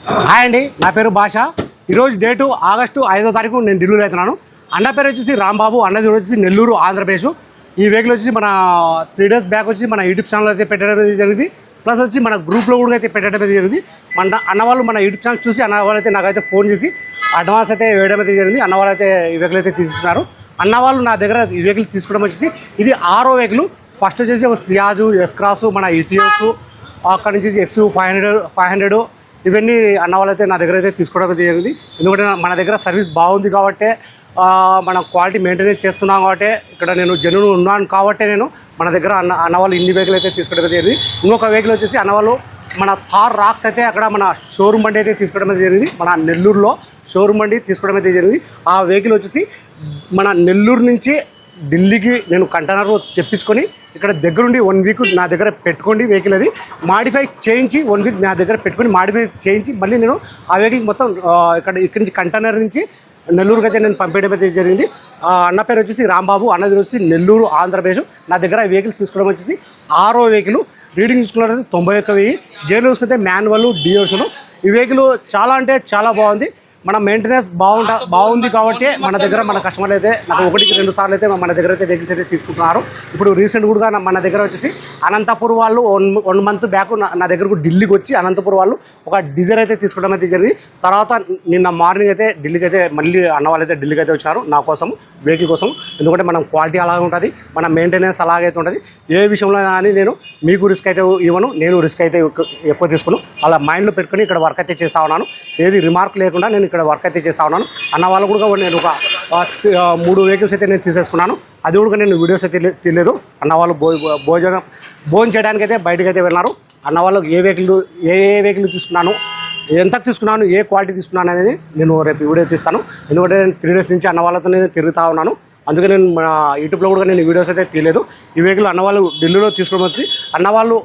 Hi అండి, నా పేరు భాష. ఈరోజు డేటు ఆగస్టు 5వ తారీఖు నేను ఢిల్లీలో అవుతున్నాను. అన్న పేరు వచ్చేసి రాంబాబు, అన్నది వచ్చేసి నెల్లూరు ఆంధ్రప్రదేశ్. ఈ వెహికల్ వచ్చి మన 3 days బ్యాక్ వచ్చి మన యూట్యూబ్ ఛానల్ అయితే పెట్టడం జరిగింది. ప్లస్ వచ్చి మన గ్రూప్లో కూడా అయితే పెట్టడం జరిగింది. అన్న వాళ్ళు మన యూట్యూబ్ ఛానల్ చూసి అన్న వాళ్ళు అయితే నాకైతే ఫోన్ చేసి అడ్వాన్స్ అయితే వేయడం అయితే జరిగింది. అన్న వాళ్ళు అయితే ఈ వెహికల్ అయితే తీసుకున్నారు. అన్న వాళ్ళు నా దగ్గర ఈ వెహికల్ తీసుకోవడం వచ్చేసి ఇది 6వ వెహికల్. ఫస్ట్ వచ్చేసి ఒక సియాజు, ఎస్ క్రాస్, మన ఇటిఎస్, అక్కడ నుంచి ఎక్స్ 500 ఇవన్నీ అన్న వాళ్ళైతే నా దగ్గర అయితే తీసుకోవడం జరిగింది. ఎందుకంటే మన దగ్గర సర్వీస్ బాగుంది కాబట్టి, మన క్వాలిటీ మెయింటెనెన్స్ చేస్తున్నాం కాబట్టి, ఇక్కడ నేను జెన్యూన్ ఉన్నాను కాబట్టి నేను మన దగ్గర అన్న వాళ్ళు ఇన్ని వెహికల్ అయితే తీసుకోవడం జరిగింది. ఇంకొక వెహికల్ వచ్చేసి అన్న వాళ్ళు మన థార్ రాక్స్ అయితే అక్కడ మన షోరూమ్ బండి అయితే తీసుకోవడం జరిగింది. మన నెల్లూరులో షోరూమ్ బండి తీసుకోవడం అయితే జరిగింది. ఆ వెహికల్ వచ్చేసి మన నెల్లూరు నుంచి ఢిల్లీకి నేను కంటైనర్ తెప్పించుకొని ఇక్కడ దగ్గరుండి 1 week నా దగ్గర పెట్టుకోండి. వెహికల్ అది మాడిఫై చేయించి 1 week నా దగ్గర పెట్టుకొని మాడిఫై చేయించి మళ్ళీ నేను ఆ వెహికల్ మొత్తం ఇక్కడి నుంచి కంటైనర్ నుంచి నెల్లూరుకి అయితే నేను పంపించడం అయితే జరిగింది. అన్న పేరు వచ్చేసి రాంబాబు, అన్నది వచ్చేసి నెల్లూరు ఆంధ్రప్రదేశ్. నా దగ్గర ఈ వెహికల్ తీసుకోవడం వచ్చేసి 6వ వెహికల్. రీడింగ్ చూసుకున్నట్లయితే 91,000. గేర్లు చూసుకుంటే మాన్యువల్, డియోర్స్లు. ఈ వెహికల్ చాలా అంటే చాలా బాగుంది. మన మెయింటెనెన్స్ బాగుంది కాబట్టి మన దగ్గర మన కస్టమర్లు అయితే నాకు 1-2 సార్లు అయితే మన దగ్గర అయితే వెహికల్స్ అయితే తీసుకుంటున్నారు. ఇప్పుడు రీసెంట్ కూడా మన దగ్గర వచ్చేసి అనంతపూర్ వాళ్ళు 1 month బ్యాక్ నా దగ్గరకు ఢిల్లీకి వచ్చి అనంతపూర్ వాళ్ళు ఒక డిజైర్ అయితే తీసుకోవడం అయితే జరిగింది. తర్వాత నిన్న మార్నింగ్ అయితే ఢిల్లీకి అయితే మళ్ళీ అన్న వాళ్ళు అయితే ఢిల్లీకి అయితే వచ్చారు నా కోసం, వెహికల్ కోసం. ఎందుకంటే మనం క్వాలిటీ అలాగే ఉంటుంది, మన మెయింటెనెన్స్ అలాగైతే ఉంటుంది. ఏ విషయంలో కానీ నేను మీకు రిస్క్ అయితే ఇవ్వను, నేను రిస్క్ అయితే ఎక్కువ తీసుకున్నాను. అలా మైండ్లో పెట్టుకొని ఇక్కడ వర్క్ అయితే చేస్తూ ఉన్నాను. ఏది రిమార్క్ లేకుండా నేను ఇక్కడ వర్క్ అయితే చేస్తూ ఉన్నాను. అన్న వాళ్ళు కూడా నేను ఒక 3 వెహికల్స్ అయితే నేను తీసేసుకున్నాను. అది కూడా నేను వీడియోస్ అయితే తెలియదు. అన్న వాళ్ళు భోజనం చేయడానికి అయితే బయటకు అయితే వెళ్ళినారు. అన్న వాళ్ళు ఏ వెహికల్ తీసుకున్నాను, ఎంత తీసుకున్నాను, ఏ క్వాలిటీ తీసుకున్నాను అనేది నేను రేపు వీడియో తీస్తాను. ఎందుకంటే నేను 3 days నుంచి అన్న వాళ్ళతో నేను తిరుగుతూ ఉన్నాను. అందుకే నేను మన యూట్యూబ్లో కూడా నేను వీడియోస్ అయితే తీయలేదు. ఈ వెహికల్ అన్న వాళ్ళు ఢిల్లీలో తీసుకొని వచ్చి అన్న వాళ్ళు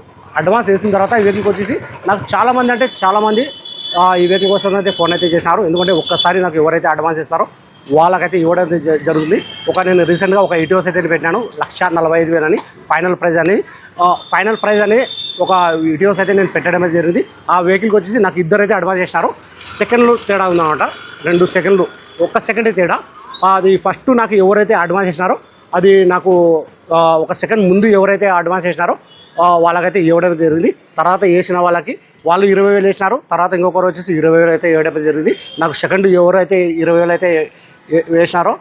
అడ్వాన్స్ వేసిన తర్వాత ఈ వెహికల్కి వచ్చేసి నాకు చాలామంది ఈ వెహికల్ కోసం అయితే ఫోన్ అయితే చేసినారు. ఎందుకంటే ఒక్కసారి నాకు ఎవరైతే అడ్వాన్స్ ఇస్తారో వాళ్ళకైతే ఇవ్వడం జరుగుతుంది. నేను రీసెంట్గా ఒక ఇటియోస్ అయితే పెట్టినాను 1,45,000 అని. ఫైనల్ ప్రైజ్ అని ఒక ఇటియోస్ అయితే నేను పెట్టడం జరిగింది. ఆ వెహికల్కి వచ్చేసి నాకు 2 అయితే అడ్వాన్స్ చేసినారు. సెకండ్లు తేడా ఉందన్నమాట, 2 సెకండ్లు, 1 సెకండ్ తేడా. అది ఫస్ట్ నాకు ఎవరైతే అడ్వాన్స్ చేసినారో అది నాకు 1 సెకండ్ ముందు ఎవరైతే అడ్వాన్స్ చేసినారో వాళ్ళకైతే ఇవ్వడం జరిగింది. తర్వాత వేసిన వాళ్ళకి వాళ్ళు 20,000 వేసినారు. తర్వాత ఇంకొకరు వచ్చేసి 20,000 అయితే వేయడం జరిగింది. నాకు సెకండ్ ఎవరైతే 20,000 అయితే వేసినారో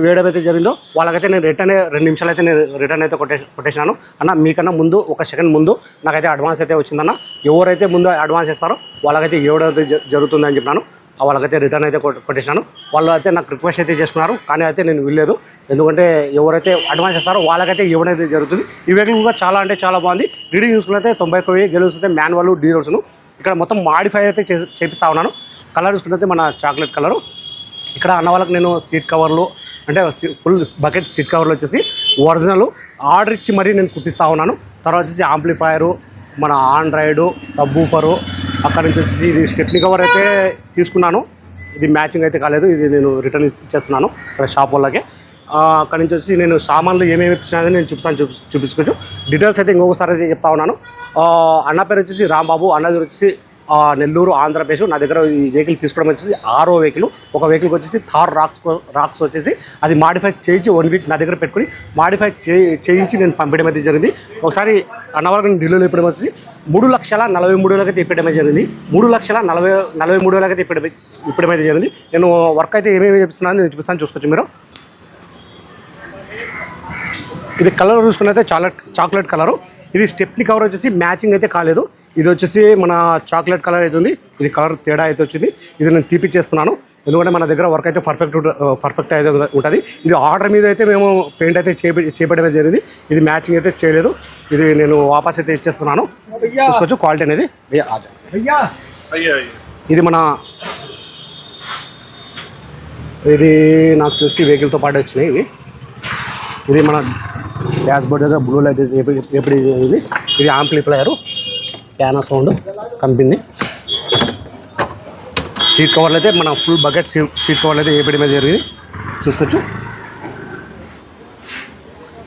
వేయడం అయితే జరిగిందో వాళ్ళకైతే నేను 2 నిమిషాలు అయితే నేను రిటర్న్ అయితే కొట్టేసినాను. అన్న మీకన్నా ముందు 1 సెకండ్ ముందు నాకైతే అడ్వాన్స్ అయితే వచ్చిందన్న. ఎవరైతే ముందు అడ్వాన్స్ ఇస్తారో వాళ్ళకైతే ఇవ్వడం అయితే జరుగుతుందని చెప్పినాను. వాళ్ళకైతే రిటర్న్ అయితే కొట్టేసినాను. వాళ్ళు అయితే నాకు రిక్వెస్ట్ అయితే చేసుకున్నారు, కానీ అయితే నేను వెళ్ళలేదు. ఎందుకంటే ఎవరైతే అడ్వాన్స్ ఇస్తారో వాళ్ళకైతే ఇవ్వడం అయితే జరుగుతుంది. ఈ వెహికల్ కూడా చాలా అంటే చాలా బాగుంది. రీడింగ్ చూసుకున్నైతే 91,000. గేర్లు అయితే మాన్యువల్, డీరోడ్స్ను. ఇక్కడ మొత్తం మాడిఫై అయితే చేపిస్తా ఉన్నాను. కలర్ చూసుకున్నైతే మన చాక్లెట్ కలరు. ఇక్కడ అన్న వాళ్ళకి నేను సీట్ కవర్లు అంటే ఫుల్ బకెట్ సీట్ కవర్లు వచ్చేసి ఒరిజినల్ ఆర్డర్ ఇచ్చి మరీ నేను కుట్టిస్తూ ఉన్నాను. తర్వాత వచ్చేసి ఆంప్లిఫైరు, మన ఆండ్రాయిడు, సబ్బూఫరు, అక్కడ నుంచి వచ్చేసి ఇది స్టెప్నీ కవర్ అయితే తీసుకున్నాను. ఇది మ్యాచింగ్ అయితే కాలేదు, ఇది నేను రిటర్న్ ఇచ్చేస్తున్నాను ఇక్కడ షాప్ వాళ్ళకి. అక్కడ నుంచి వచ్చి నేను సామాన్లు ఏమేమి ఇచ్చినది నేను చూపించుకోవచ్చు. డీటెయిల్స్ అయితే ఇంకొకసారి అయితే చెప్తా ఉన్నాను. అన్న పేరు వచ్చేసి రాంబాబు, అన్నది వచ్చేసి నెల్లూరు ఆంధ్రప్రదేశ్. నా దగ్గర ఈ వెహికల్ తీసుకోవడం వచ్చేసి 6వ వెహికల్. ఒక వెహికల్కి వచ్చేసి థార్ రాక్స్ వచ్చేసి అది మాడిఫై చేయించి 1 week నా దగ్గర పెట్టుకుని మాడిఫై చేయించి నేను పంపించడం అయితే జరిగింది. ఒకసారి అన్న వాళ్ళకి నేను ఢిల్లీలో ఇప్పడం వచ్చేసి 3,43,000 అయితే ఇప్పడం జరిగింది. 3,43,000 అయితే ఇప్పడం అయితే జరిగింది. నేను వర్క్ అయితే ఏమేమి చేపిస్తున్నాను నేను చూపిస్తాను, చూసుకోవచ్చు మీరు. ఇది కలర్ చూసుకున్నైతే చాక్లెట్ కలరు. ఇది స్టెప్నీ కవర్ వచ్చేసి మ్యాచింగ్ అయితే కాలేదు. ఇది వచ్చేసి మన చాక్లెట్ కలర్ అయితే ఉంది. ఇది కలర్ తేడా అయితే వచ్చింది. ఇది నేను తీపిచ్చేస్తున్నాను. ఎందుకంటే మన దగ్గర వర్క్ అయితే పర్ఫెక్ట్ అయితే ఉంటుంది. ఇది ఆర్డర్ మీద అయితే మేము పెయింట్ అయితే చేపట్టడం జరిగింది. ఇది మ్యాచింగ్ అయితే చేయలేదు. ఇది నేను వాపస్ అయితే ఇచ్చేస్తున్నాను. చూసుకోవచ్చు క్వాలిటీ అనేది. ఇది ఇది నాకు తెలిసి వెహికల్తో పాటు వచ్చినాయి ఇవి. ఇది మన డాష్ బోర్డ్ దగ్గర బ్లూ లైట్ ఎప్పుడు ఇది. ఇది ఆంప్లిఫైయరు, ప్యానా సౌండ్ కంపెనీ. సీట్ కవర్లు అయితే మన ఫుల్ బకెట్ సీట్ కవర్లు అయితే ఏపీ మీద జరిగింది, చూసుకోవచ్చు.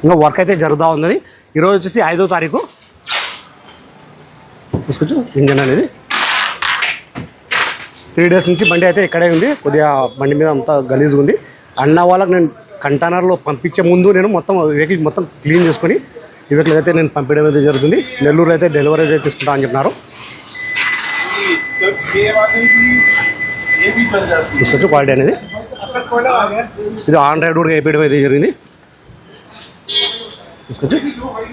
ఇంకా వర్క్ అయితే జరుగుతూ ఉన్నది. ఈరోజు వచ్చేసి 5వ తారీఖు. చూసుకోవచ్చు ఇంజన్ అనేది 3 days నుంచి బండి అయితే ఇక్కడే ఉంది. కొద్దిగా బండి మీద అంతా గలీజ్గా ఉంది. అన్న వాళ్ళకి నేను కంటైనర్లో పంపించే ముందు నేను మొత్తం వెహికల్ మొత్తం క్లీన్ చేసుకొని ఈ వెహికల్ అయితే నేను పంపించడం అయితే జరుగుతుంది. నెల్లూరు అయితే డెలివరీ అయితే తీసుకుంటా అని చెప్పినారు. తీసుకోవచ్చు క్వాలిటీ అనేది. ఇది ఆన్ రైడ్ కూడా వేయడం అయితే జరిగింది. తీసుకోవచ్చు.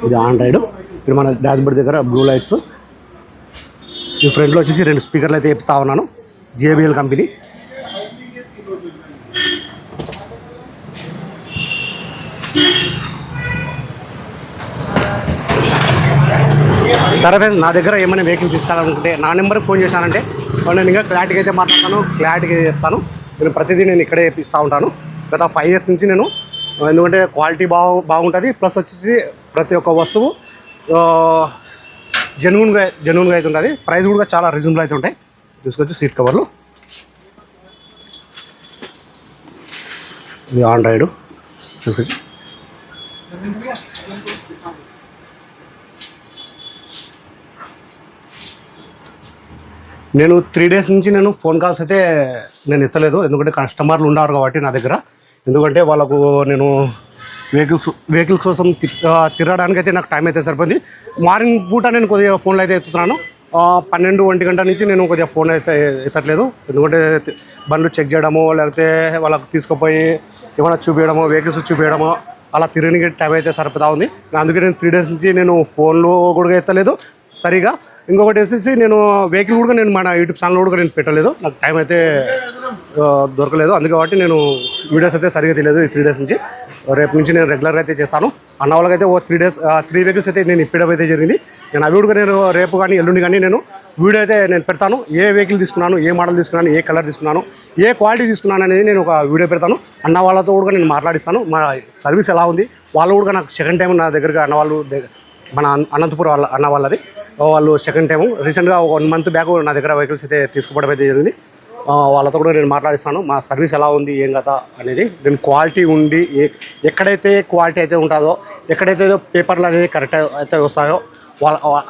ఇది ఆన్ రైడ్. ఇది మన డాష్ బోర్డ్ దగ్గర బ్లూ లైట్స్. ఈ ఫ్రంట్లో వచ్చేసి 2 స్పీకర్లు అయితే వేపిస్తా ఉన్నాను. JBL company. సరే ఫ్రెండ్స్, నా దగ్గర ఏమైనా వెహికల్ తీసుకోవాలనుకుంటే నా నెంబర్కి ఫోన్ చేశానంటే నేను ఇంకా క్లారిటీగా అయితే మాట్లాడతాను, క్లారిటీగా చెప్తాను. నేను ప్రతిదీ నేను ఇక్కడే ఇస్తూ ఉంటాను. గత 5 years నుంచి నేను, ఎందుకంటే క్వాలిటీ బాగుంటుంది. ప్లస్ వచ్చేసి ప్రతి ఒక్క వస్తువు జెన్యున్గా అయితే ఉంటుంది. ప్రైస్ కూడా చాలా రీజనబుల్ అయితే ఉంటాయి. చూసుకోవచ్చు సీట్ కవర్లు. ఇది ఆన్ రైడ్ చూసుకోవచ్చు. నేను 3 days నుంచి నేను ఫోన్ కాల్స్ అయితే నేను ఎత్తలేదు, ఎందుకంటే కస్టమర్లు ఉన్నారు కాబట్టి నా దగ్గర. ఎందుకంటే వాళ్ళకు నేను వెహికల్స్ కోసం తిరగడానికి అయితే నాకు టైం అయితే సరిపోయింది. మార్నింగ్ పూట నేను కొద్దిగా ఫోన్లు అయితే ఎత్తుతున్నాను. 12-1 గంట నుంచి నేను కొద్దిగా ఫోన్ అయితే ఎత్తట్లేదు, ఎందుకంటే బండ్లు చెక్ చేయడము, లేకపోతే వాళ్ళకు తీసుకుపోయి ఏమైనా చూపించడమో, వెహికల్స్ చూపించడమో, అలా తిరగడానికి టైం అయితే సరిపోతా ఉంది. అందుకే నేను 3 days నుంచి నేను ఫోన్లు కూడా ఎత్తలేదు సరిగా. ఇంకొకటి వచ్చేసి నేను వెహికల్ కూడా నేను మన యూట్యూబ్ ఛానల్ కూడా నేను పెట్టలేదు, నాకు టైం అయితే దొరకలేదు. అందుకే కాబట్టి నేను వీడియోస్ అయితే సరిగా తెలియదు ఈ 3 days నుంచి. రేపు నుంచి నేను రెగ్యులర్గా అయితే చేస్తాను. అన్న వాళ్ళకైతే 3 వెహికల్స్ అయితే నేను ఇప్పడం అయితే జరిగింది. నేను అవి కూడా నేను రేపు కానీ ఎల్లుండి కానీ నేను వీడియో అయితే నేను పెడతాను. ఏ వెహికల్ తీసుకున్నాను, ఏ మోడల్ తీసుకున్నాను, ఏ కలర్ తీసుకున్నాను, ఏ క్వాలిటీ తీసుకున్నాను అనేది నేను ఒక వీడియో పెడతాను. అన్న వాళ్ళతో కూడా నేను మాట్లాడిస్తాను, మా సర్వీస్ ఎలా ఉంది. వాళ్ళు కూడా నాకు సెకండ్ టైం నా దగ్గరగా అన్న వాళ్ళు, మన అనంతపురం వాళ్ళ అన్న వాళ్ళది, వాళ్ళు సెకండ్ టైము రీసెంట్గా 1 month బ్యాక్ నా దగ్గర వెహికల్స్ అయితే తీసుకోవడం అయితే జరిగింది. వాళ్ళతో కూడా నేను మాట్లాడిస్తాను, మా సర్వీస్ ఎలా ఉంది, ఏం కదా అనేది. నేను క్వాలిటీ ఉండి ఎక్కడైతే క్వాలిటీ అయితే ఉంటుందో, ఎక్కడైతే పేపర్లు అనేది కరెక్ట్ అయితే వస్తాయో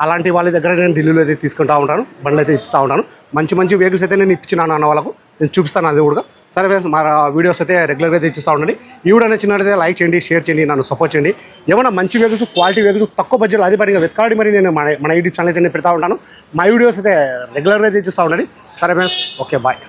అలాంటి వాళ్ళ దగ్గర నేను ఢిల్లీలో అయితే తీసుకుంటూ ఉంటాను, బండ్లు అయితే ఇస్తూ ఉంటాను. మంచి వెహికల్స్ అయితే నేను ఇచ్చినాను అన్న వాళ్ళకు, నేను చూపిస్తాను అది కూడా. సరే ఫ్రెండ్స్, మా వీడియోస్ అయితే రెగ్యులర్గా అయితే ఇచ్చిస్తూ ఉండండి. ఈ వీడియో నచ్చినట్లయితే లైక్ చేయండి, షేర్ చేయండి, నన్ను సపోర్ట్ చేయండి. ఏమైనా మంచి వెహికల్స్, క్వాలిటీ వెహికల్స్ తక్కువ బడ్జెట్లో అది పనిగా వెతకాడి మరి నేను మన యూట్యూబ్ ఛానల్ అయితే నేను పెడతా ఉంటాను. మా వీడియోస్ అయితే రెగ్యులర్గా అయితే చూస్తూ ఉండండి. సరే ఫ్రెండ్స్, ఓకే బాయ్.